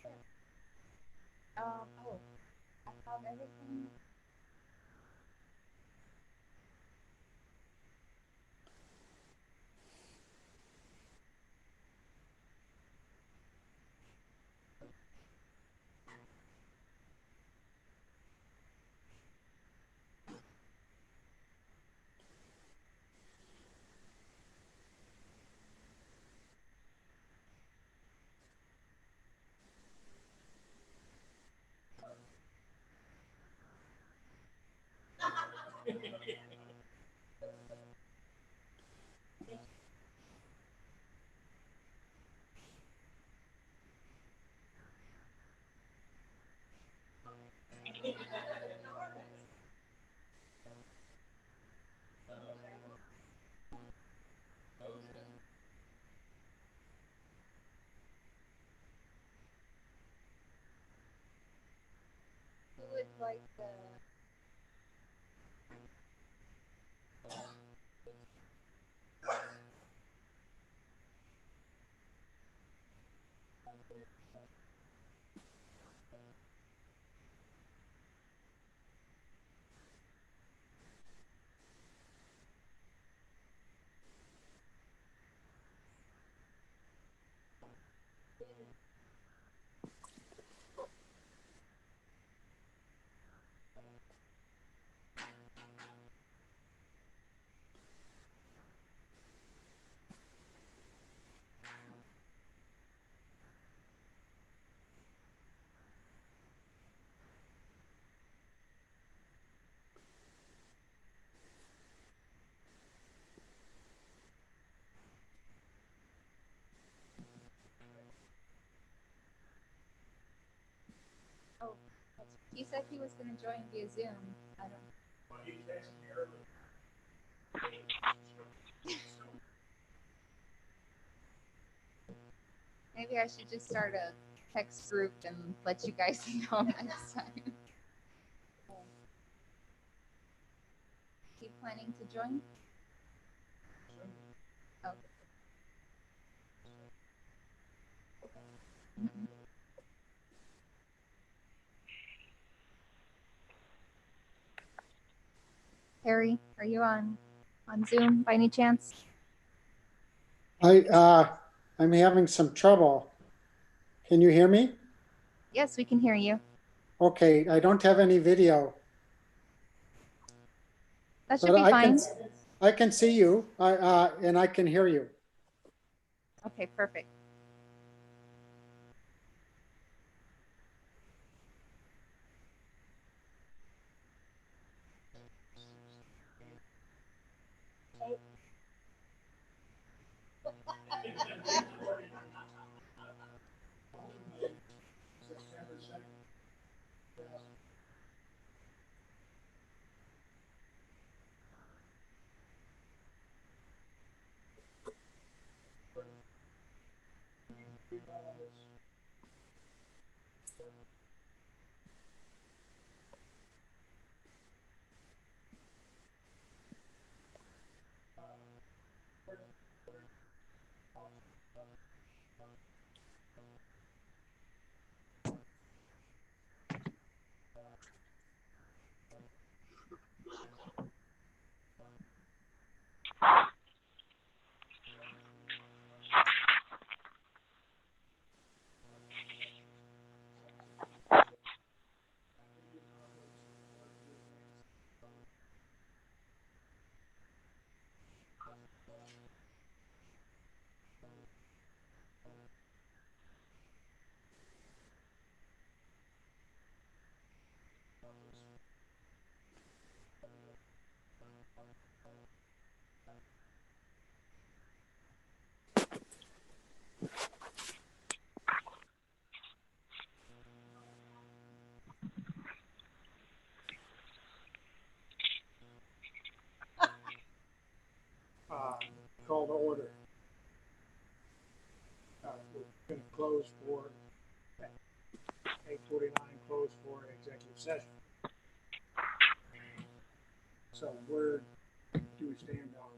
Oh, I have everything. Who would like the Oh, he said he was going to join via Zoom. I don't. Maybe I should just start a text group and let you guys know next time. He planning to join? Oh. Harry, are you on Zoom by any chance? I'm having some trouble. Can you hear me? Yes, we can hear you. Okay, I don't have any video, That should but be fine. I can see you, and I can hear you. Okay, perfect. Call to order. We're going to close for 8:49, close for executive session. So where do we stand on?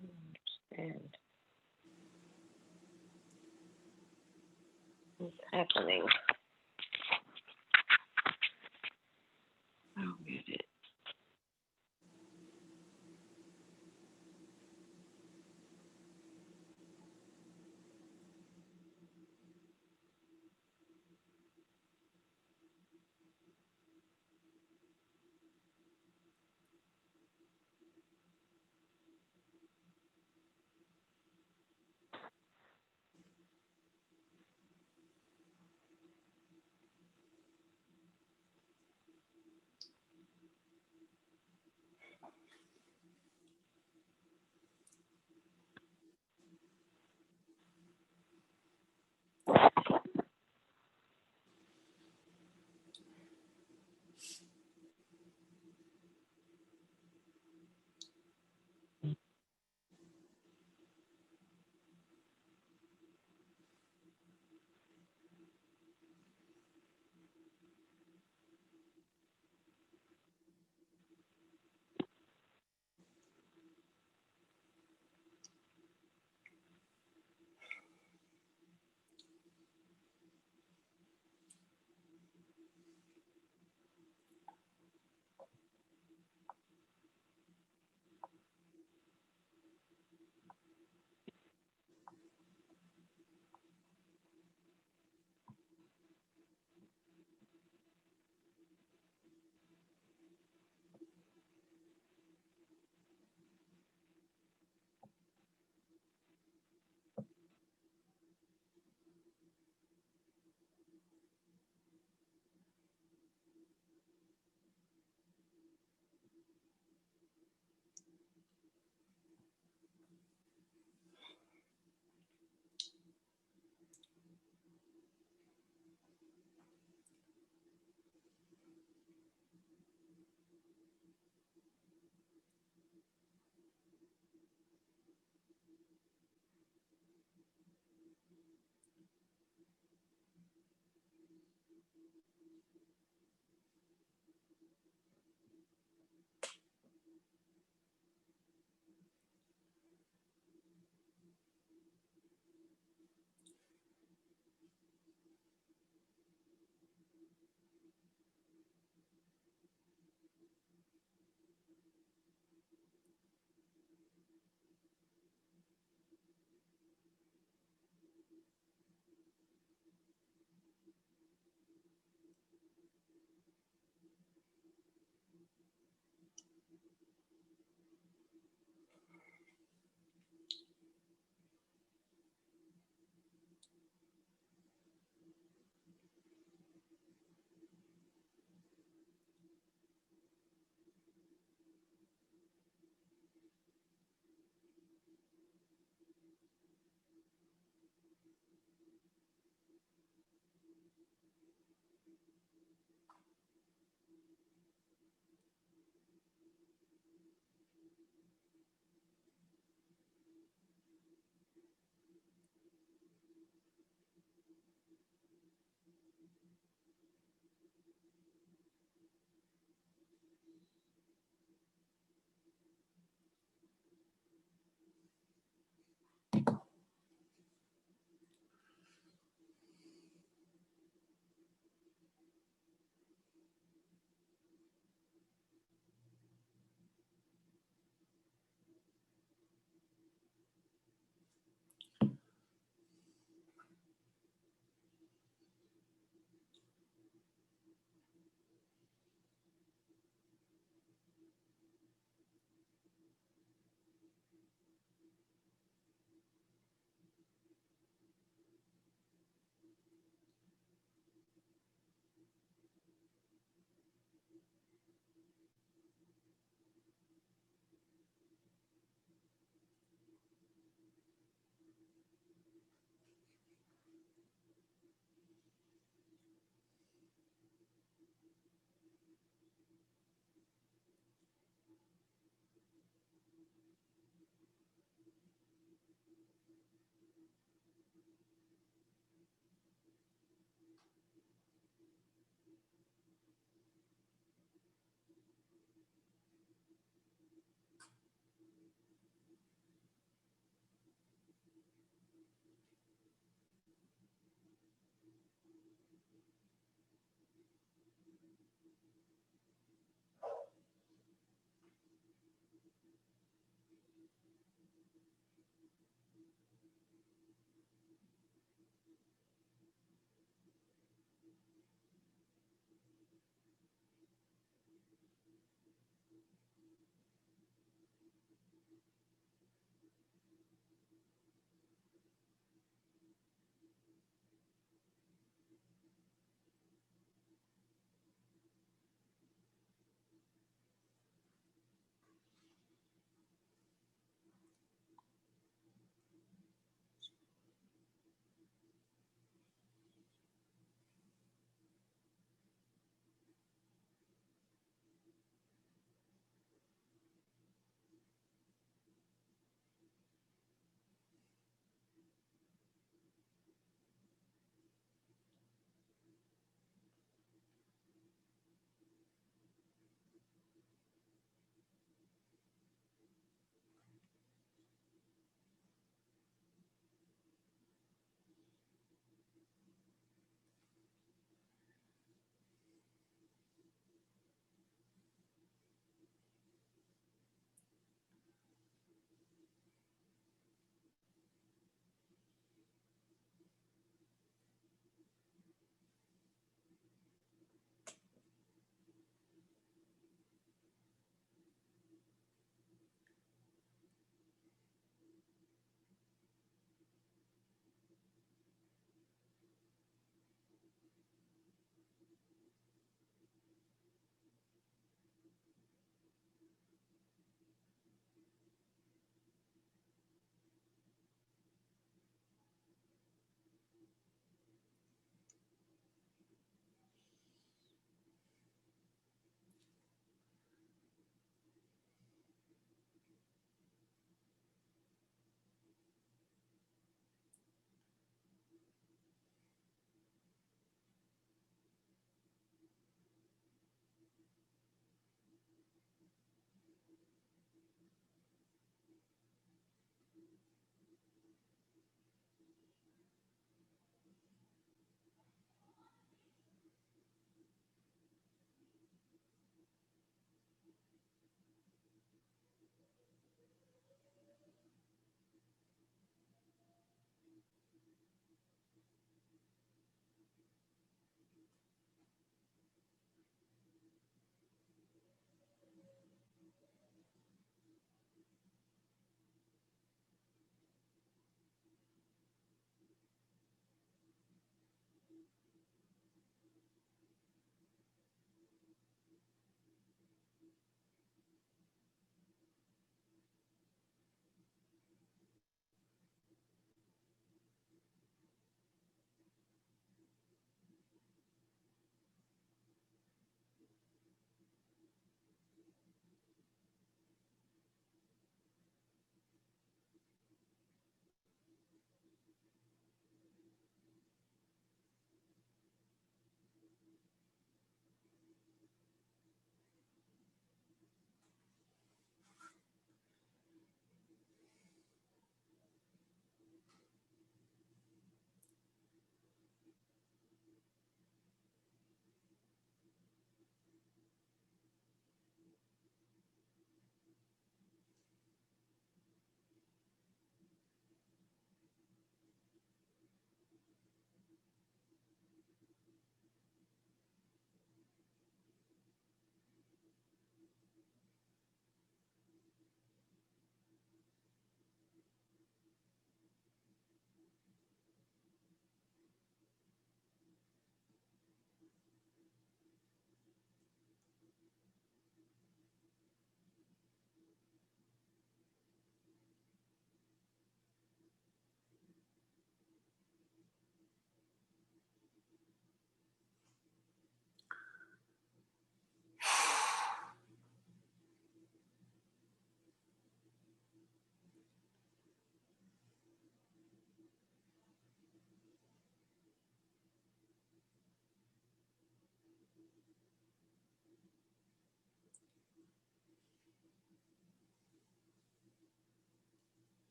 don't understand. What's happening? I don't get it.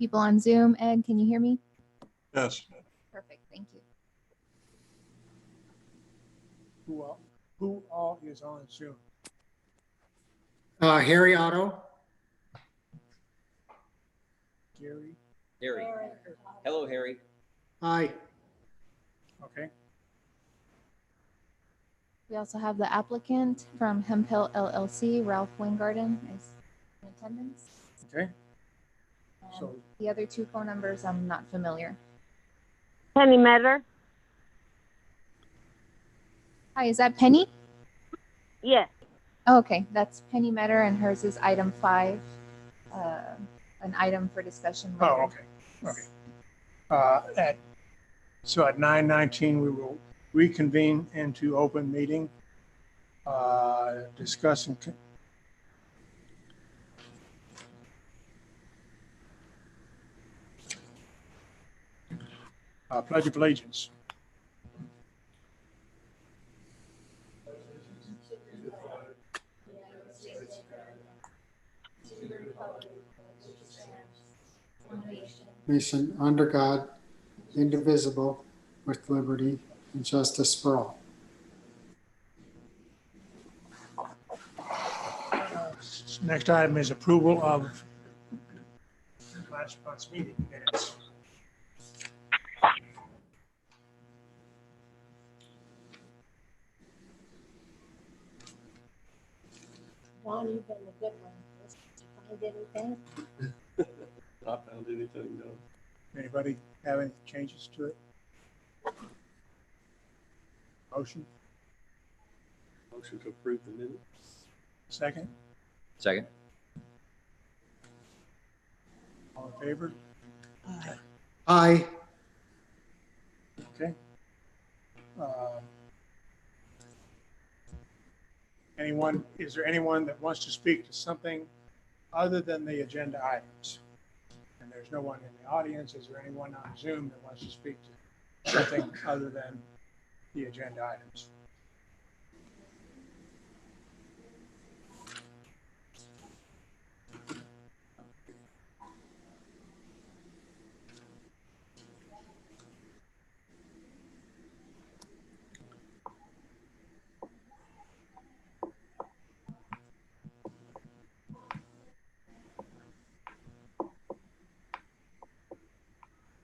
people on Zoom. Ed, can you hear me? Yes. Perfect, thank you. Who all is on Zoom? Harry Otto. Gary? Harry. Hello, Harry. Aye. Okay. We also have the applicant from Hemphill LLC, Ralph Weingarten, is in attendance. Okay. And So the other two phone numbers, I'm not familiar. Penny Metter? Hi, is that Penny? Yes. Oh, okay, that's Penny Metter, and hers is item 5, an item for discussion later. Oh, okay, okay. So at 9:19, we will reconvene into open meeting, discussing Pledge of Allegiance. Nation under God, indivisible, with liberty and justice for all. Next item is approval of last month's meeting minutes. Ron, you've been a good one. Did you find anything? Not found anything, no. Anybody have any changes to it? Motion, Motion to approve the minutes. second, Second. all in favor? Aye. Okay. Is there anyone that wants to speak to something other than the agenda items? And there's no one in the audience. Is there anyone on Zoom that wants to speak to something other than the agenda items?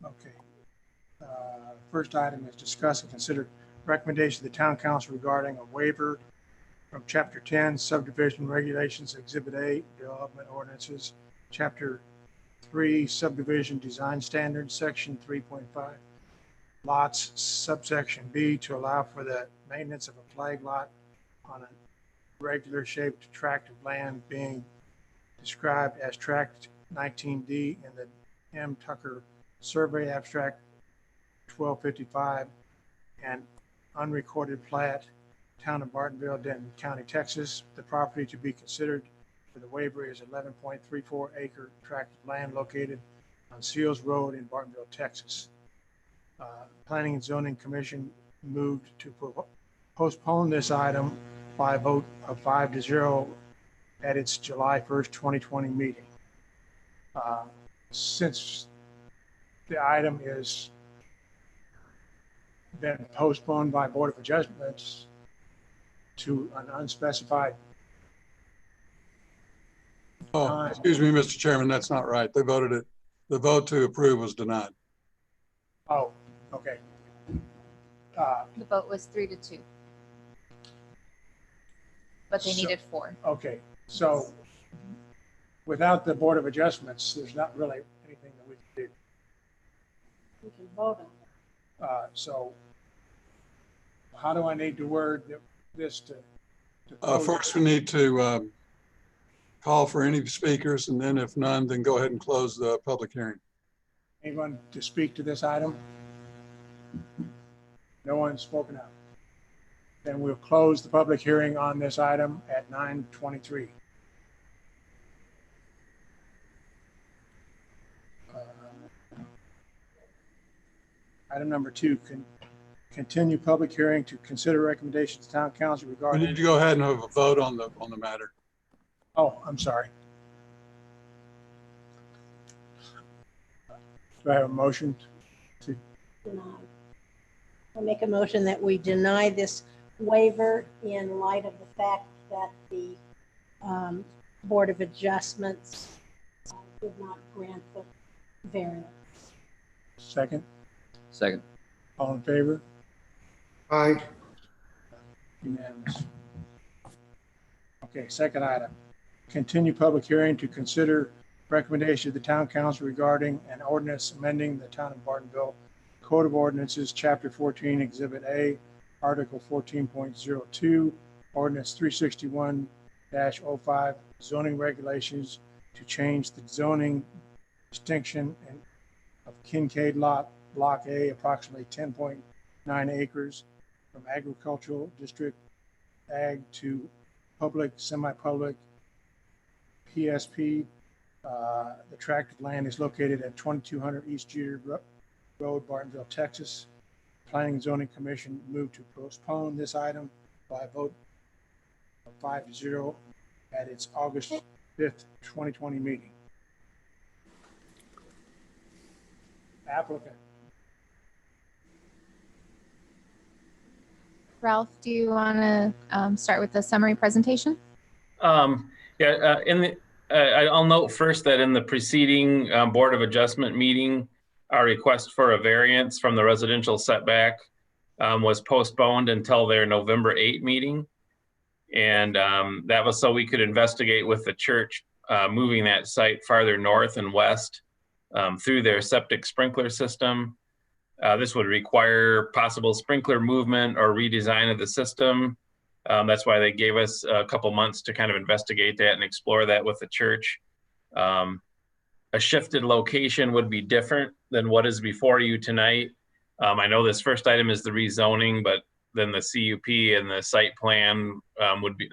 Okay. First item is discuss and consider recommendation of the town council regarding a waiver from Chapter 10 subdivision regulations, Exhibit A, development ordinances, Chapter 3 subdivision design standards, Section 3.5, lots, subsection B, to allow for the maintenance of a flag lot on a regular shaped tract of land being described as Tract 19D in the M. Tucker Survey Abstract 1255 and unrecorded plat, Town of Bartonville, Denton County, Texas. The property to be considered for the waiver is 11.34 acre tract of land located on Seals Road in Bartonville, Texas. Planning and Zoning Commission moved to postpone this item by a vote of 5-0 at its July 1st, 2020 meeting. Since the item is been postponed by Board of Adjustments to an unspecified Oh, excuse me, Mr. Chairman, that's not right. They voted it. The vote to approve was denied. Oh, okay. The vote was 3-2. But they So- needed 4. Okay, so without the Board of Adjustments, there's not really anything that we can do. We can vote on it. So how do I need to word this to close? First, we need to call for any speakers, and then if none, then go ahead and close the public hearing. Anyone to speak to this item? No one's spoken up. Then we'll close the public hearing on this item at 9:23. Item number 2, continue public hearing to consider recommendations to town council We regarding. need to go ahead and have a vote on the matter. Oh, I'm sorry. Do I have a motion? Denied. I make a motion that we deny this waiver in light of the fact that the Board of Adjustments did not grant the variance. Second, Second. all in favor? Aye. Unanimous. Okay, second item. Continue public hearing to consider recommendation of the town council regarding an ordinance amending the town of Bartonville Code of Ordinances, Chapter 14, Exhibit A, Article 14.02, Ordinance 361-05, zoning regulations to change the zoning distinction of Kincaid Lot, Block A, approximately 10.9 acres, from agricultural district ag to public, semi-public, PSP. The tract of land is located at 2200 East Jeter Road, Bartonville, Texas. Planning and Zoning Commission moved to postpone this item by a vote of 5-0 at its August 5th, 2020 meeting. Applicant. Ralph, do you want to start with the summary presentation? I'll note first that in the preceding Board of Adjustment meeting, our request for a variance from the residential setback was postponed until their November 8 meeting. And that was so we could investigate with the church moving that site farther north and west through their septic sprinkler system. This would require possible sprinkler movement or redesign of the system. That's why they gave us a couple months to kind of investigate that and explore that with the church. A shifted location would be different than what is before you tonight. I know this first item is the rezoning, but then the CUP and the site plan would be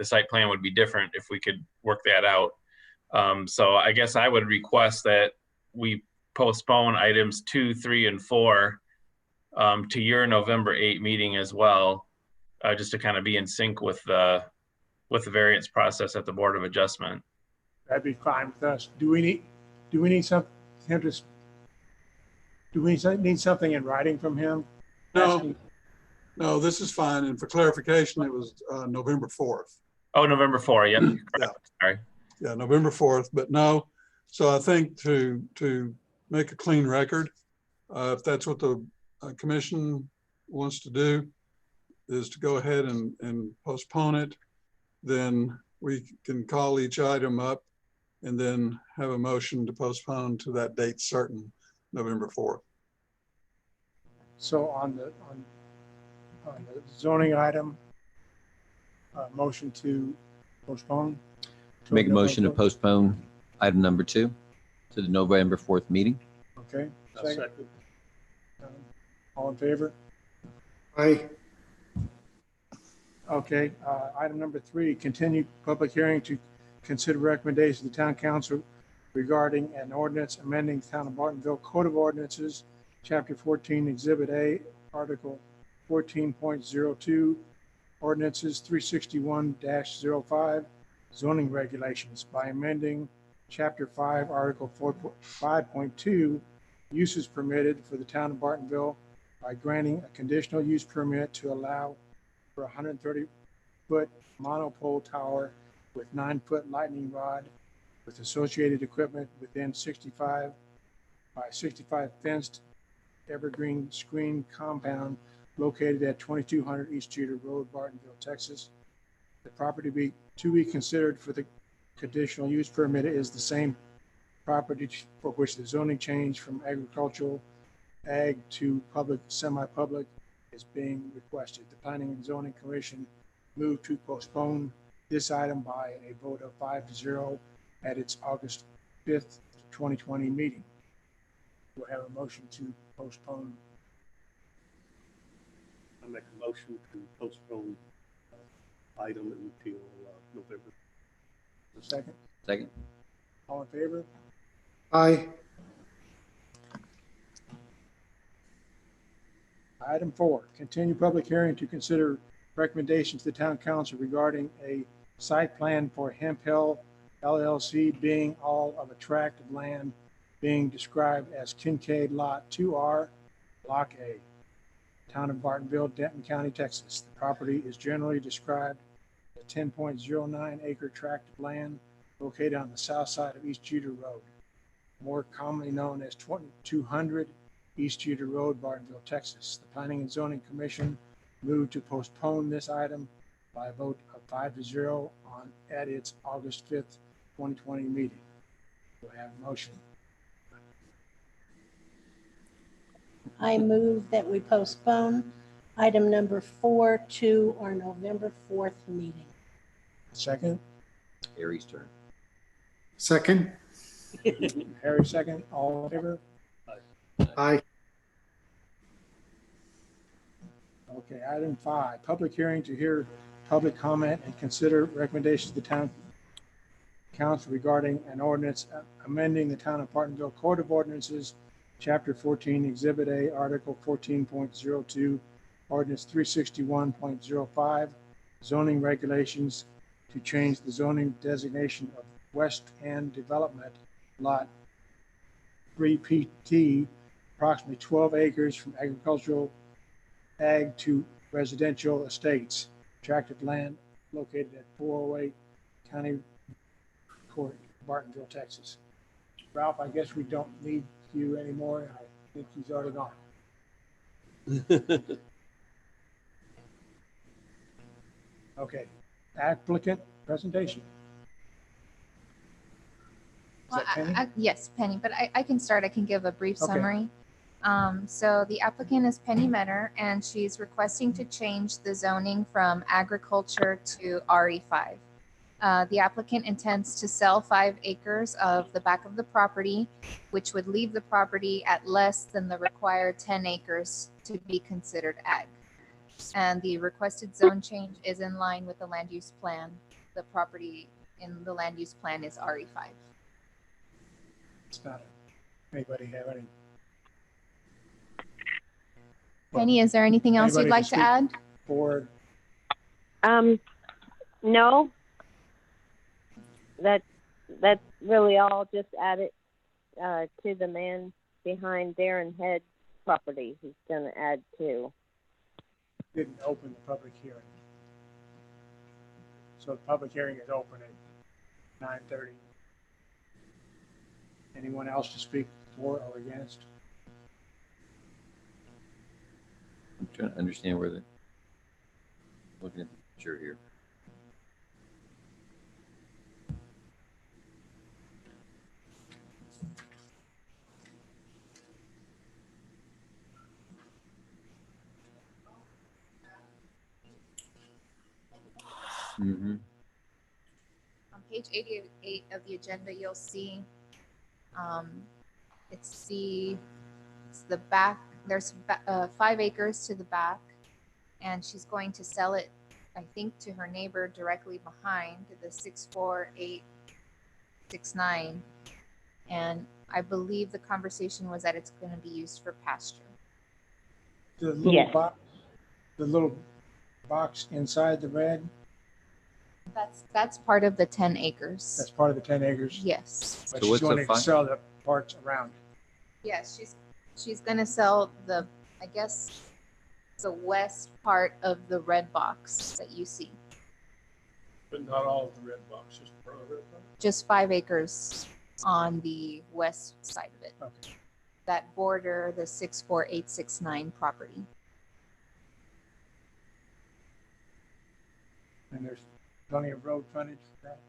different if we could work that out. So I guess I would request that we postpone items 2, 3, and 4 to your November 8 meeting as well, just to kind of be in sync with the variance process at the Board of Adjustment. That'd be fine with us. Do we need something in writing from him? No, this is fine. And for clarification, it was November 4th. Oh, November 4, yep. Yeah. Sorry. Yeah, November 4th, but no. So I think to make a clean record, if that's what the commission wants to do, is to go ahead and postpone it, then we can call each item up and then have a motion to postpone to that date certain, November 4th. So on the zoning item, motion to postpone. Make a motion to postpone item number 2 to the November 4th meeting. Okay. Second. All in favor? Aye. Okay. Item number 3, continue public hearing to consider recommendation of the town council regarding an ordinance amending the town of Bartonville Code of Ordinances, Chapter 14, Exhibit A, Article 14.02, Ordinances 361-05, zoning regulations by amending Chapter 5, Article 5.2, uses permitted for the town of Bartonville by granting a conditional use permit to allow for a 130-foot monopole tower with 9-foot lightning rod with associated equipment within 65 by 65 fenced evergreen screen compound located at 2200 East Jeter Road, Bartonville, Texas. The property to be considered for the conditional use permit is the same property for which the zoning change from agricultural ag to public semi-public is being requested. The Planning and Zoning Commission moved to postpone this item by a vote of 5-0 at its August 5th, 2020 meeting. We'll have a motion to postpone. I make a motion to postpone item until November. Second. Second. All in favor? Aye. Item 4, continue public hearing to consider recommendations to the town council regarding a site plan for Hemp Hill LLC being all of a tract of land being described as Kincaid Lot 2R, Block A, Town of Bartonville, Denton County, Texas. The property is generally described as a 10.09 acre tract of land located on the south side of East Jeter Road, more commonly known as 2200 East Jeter Road, Bartonville, Texas. The Planning and Zoning Commission moved to postpone this item by a vote of 5-0 at its August 5th, 2020 meeting. Do I have a motion? I move that we postpone item number 4 to our November 4th meeting. Second? Harry's turn. Second. Harry, second. All in favor? Aye. Okay, item 5, public hearing to hear public comment and consider recommendations of the town council regarding an ordinance amending the town of Bartonville Code of Ordinances, Chapter 14, Exhibit A, Article 14.02, Ordinance 361.05, zoning regulations to change the zoning designation of West End Development Lot 3PT, approximately 12 acres from agricultural ag to residential estates, tract of land located at 408 County Court, Bartonville, Texas. Ralph, I guess we don't need you anymore. I think he's already gone. Okay, applicant presentation. Is that Penny? Yes, Penny, but I can start. I can give a brief Okay. summary. So the applicant is Penny Metter, and she's requesting to change the zoning from agriculture to RE5. The applicant intends to sell 5 acres of the back of the property, which would leave the property at less than the required 10 acres to be considered ag. And the requested zone change is in line with the land use plan. The property in the land use plan is RE5. It's not. Anybody have any? Penny, is there anything else you'd Anybody like to to add? Board, No. That's really all. Just add it to the man behind Darren Head property. He's going to add to. didn't open the public hearing. So the public hearing is open at 9:30. Anyone else to speak for or against? I'm trying to understand where looking at the picture here. Mm-hmm. On page 88 of the agenda, you'll see it's the back. There's 5 acres to the back, and she's going to sell it, I think, to her neighbor directly behind, the 64869. And I believe the conversation was that it's going to be used for pasture. The little Yes. box, the little box inside the red, That's part of the 10 acres. that's part of the 10 acres. Yes. But So she's what's the going to fi- sell the parts around. Yes, she's going to sell the, I guess, the west part of the red box that you see. But not all of the red box, just part of it. Just 5 acres on the west side of it Okay. that border the 64869 property. And there's plenty of road frontage for that.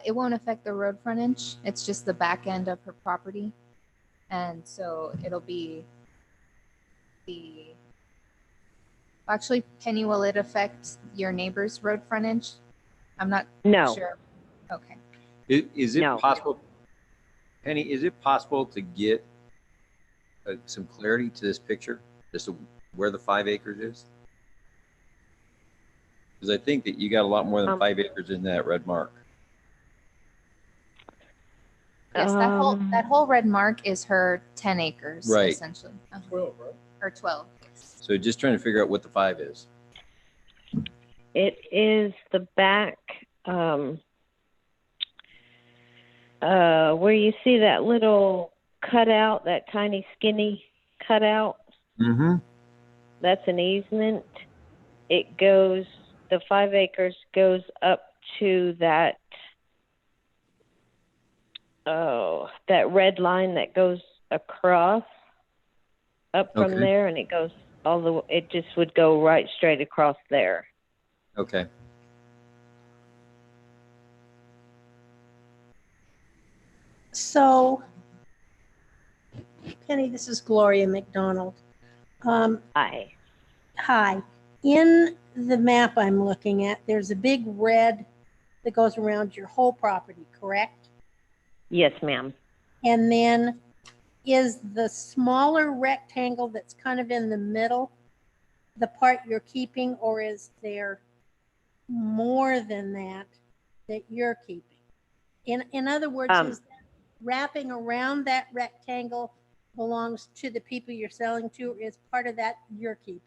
It won't affect the road frontage. It's just the back end of her property. And so it'll be actually, Penny, will it affect your neighbor's road frontage? I'm not No. sure. Okay. Is it No. possible, Penny, is it possible to get some clarity to this picture as to where the 5 acres is? Because I think that you got a lot more than 5 acres in that red mark. Yes, that whole red mark is her 10 acres, Right. essentially. 12, right? Or 12. Yes. So just trying to figure out what the 5 is. It is the back. Where you see that little cutout, that tiny skinny cutout, Mm-hmm. that's an easement. It goes, the 5 acres goes up to that, that red line that goes across, up from Okay. there, and it goes all the, it just would go right straight across there. Okay. So, Penny, this is Gloria McDonald. Aye. Hi. In the map I'm looking at, there's a big red that goes around your whole property, correct? Yes, ma'am. And then is the smaller rectangle that's kind of in the middle the part you're keeping, or is there more than that that you're keeping? In other words, is that wrapping around that rectangle belongs to the people you're selling to, or is part of that you're keeping?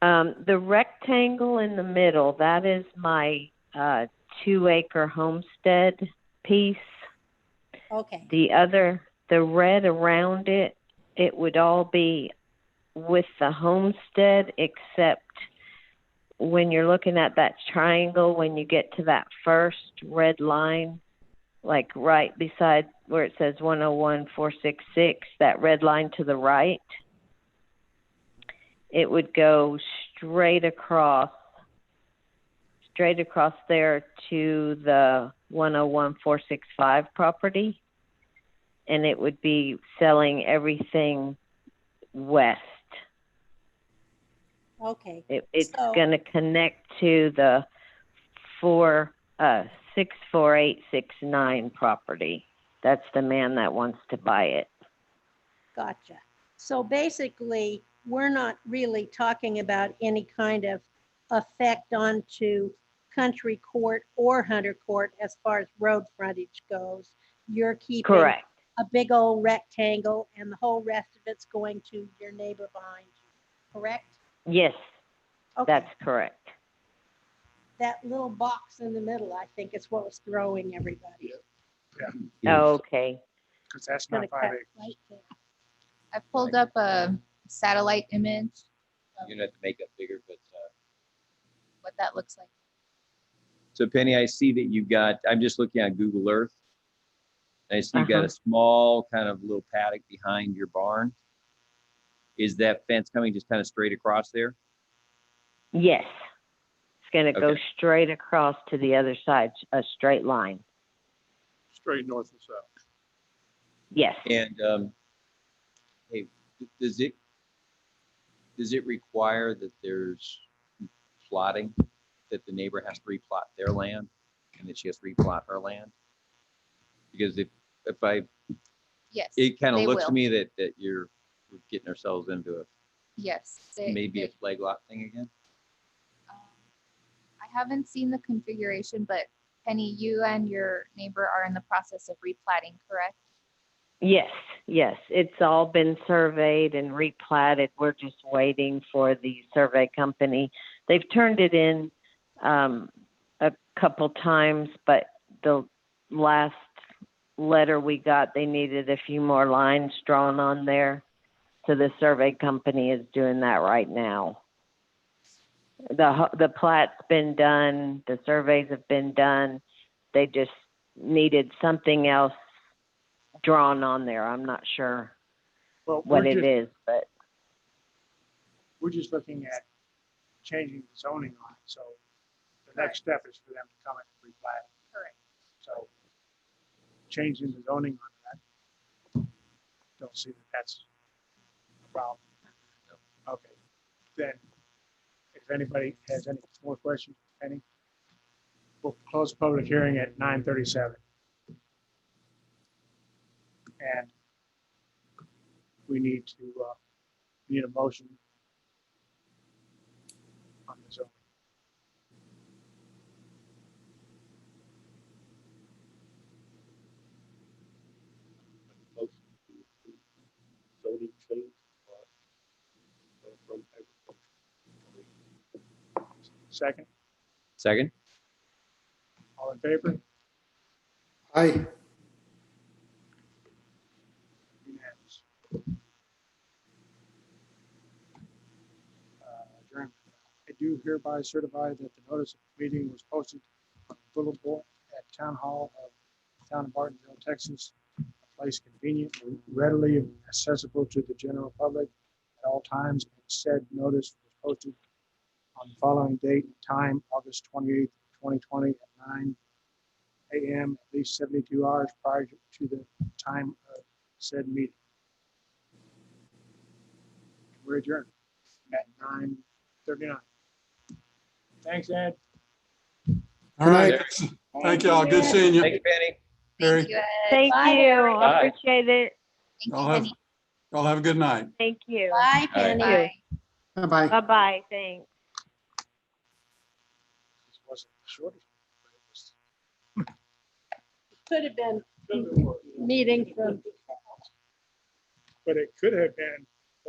The rectangle in the middle, that is my 2-acre homestead piece. Okay. The red around it, it would all be with the homestead, except when you're looking at that triangle, when you get to that first red line, like right beside where it says 101466, that red line to the right, it would go straight across there to the 101465 property, and it would be selling everything west. Okay. It's So- going to connect to the 64869 property. That's the man that wants to buy it. Gotcha. So basically, we're not really talking about any kind of effect onto Country Court or Hunter Court as far as road frontage goes. You're keeping Correct. a big old rectangle, and the whole rest of it's going to your neighbor behind you, correct? Yes, Okay. that's correct. That little box in the middle, I think, is what was throwing everybody. Okay. Because that's Gonna not cut 5 acres. right there. I pulled up a satellite image of You're gonna have to make it bigger, but, what that looks like. so Penny, I see that you've got, I'm just looking at Google Earth. I see you've got Uh-huh. a small kind of little paddock behind your barn. Is that fence coming just kind of straight across there? Yes. It's going to go Okay. straight across to the other side, a straight line. Straight north and south. Yes. And, hey, does it require that there's plotting, that the neighbor has to replot their land and that she has to replot her land? Because if Yes. it kind of they looks to will. me that we're getting ourselves into Yes. maybe a flag lot thing again. I haven't seen the configuration, but Penny, you and your neighbor are in the process of replatting, correct? Yes. Yes. It's all been surveyed and replatted. We're just waiting for the survey company. They've turned it in a couple times, but the last letter we got, they needed a few more lines drawn on there. So the survey company is doing that right now. The plat's been done, the surveys have been done. They just needed something else drawn on there. I'm not sure Well, what it is, but we're just looking at changing the zoning on it. So the next step is for them to come and replat. Correct. So changing the zoning on that, don't see that that's a problem. Okay, then if anybody has any more questions, Penny, we'll close the public hearing at 9:37. And we need a motion on the zoning. Motion to zoning change from agriculture. Second, Second? all in favor? Aye. Unanimous. Adjournment. I do hereby certify that the notice of the meeting was posted on the bulletin board at Town Hall of Town of Martinsville, Texas, a place convenient and readily accessible to the general public at all times. And said notice was posted on the following date and time, August 28th, 2020 at 9 a.m., at least 72 hours prior to the time of said meeting. We're adjourned at 9:39. Thanks, Ed. All right. night. Thank y'all. Good seeing you. Thank you, Penny. Harry, Thank you, Ed. Thank Bye, you. Harry. I Bye. appreciate it. Thank Y'all you, have, Penny. y'all have a good night. Thank you. Bye, All right. Penny. Bye. Bye-bye. Bye-bye. Thanks. This wasn't the shortest, Could have been meeting from but it could have been